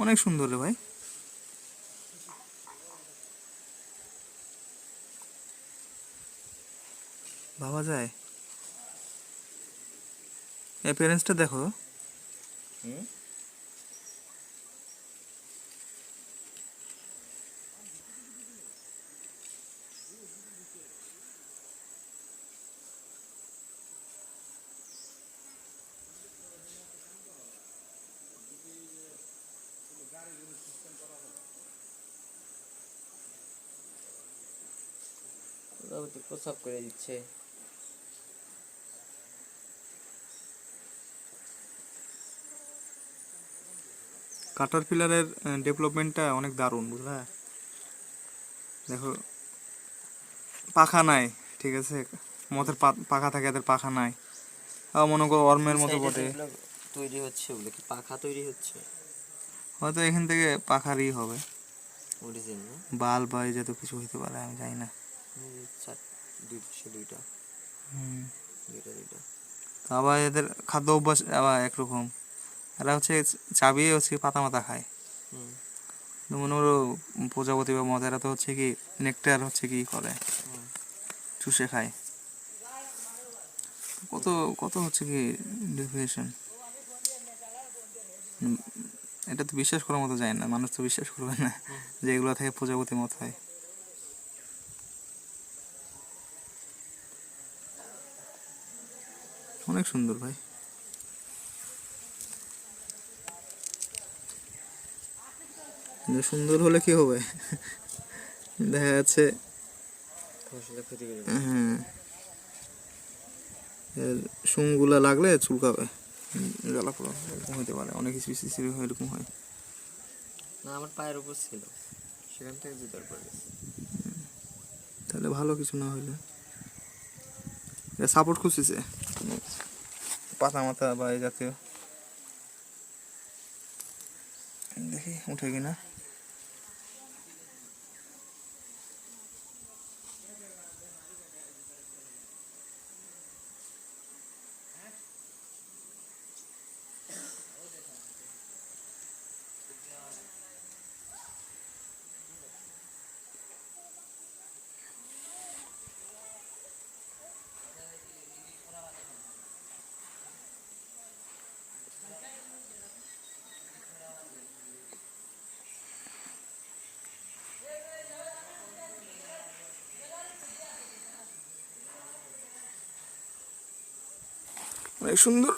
অনেক সুন্দর রে ভাই। ভাবা যায়। অ্যাপিয়ারেন্সটা দেখো। প্রসাব করে দিচ্ছে। কাটারপিলারের ডেভেলপমেন্টটা অনেক দারুণ, বুঝলা? দেখো, পাখা নাই, ঠিক আছে, মতের পাখা থাকে, এদের পাখা নাই। মনে করো অর্মের মতো বটে, তৈরি হচ্ছে, ওগুলো কি পাখা তৈরি হচ্ছে? হয়তো এখান থেকে পাখারই হবে, অরিজিন না, বাল বা এই জাতীয় কিছু হইতে পারে, আমি জানি না। দুইটা। আবার এদের খাদ্য অভ্যাস আবার একরকম। এরা হচ্ছে চাবিয়ে হচ্ছে পাতা মাতা খায়। মনে করো প্রজাপতি বা মদ, এরা তো হচ্ছে কি নেকটার হচ্ছে কি করে, চুষে খায়। কত কত হচ্ছে কি ডেফিনেশন। এটা তো বিশ্বাস করার মতো যায় না, মানুষ তো বিশ্বাস করবে না যে এগুলো থেকে প্রজাপতি মত হয়। অনেক সুন্দর ভাই। সুন্দর হলে কি হবে, দেখা যাচ্ছে হ্যাঁ, শুংগুলা লাগলে চুলকাবে, জ্বালা পোড়া এরকম হইতে পারে, অনেক কিছু এরকম হয়। না, আমার পায়ের উপর ছিল, সেখান থেকে জুতার পরে গেছে। তাহলে ভালো কিছু না হইলে সাপোর্ট খুঁজছে পাতা মাথা বা এই জাতীয়, দেখি উঠে কিনা। অনেক সুন্দর।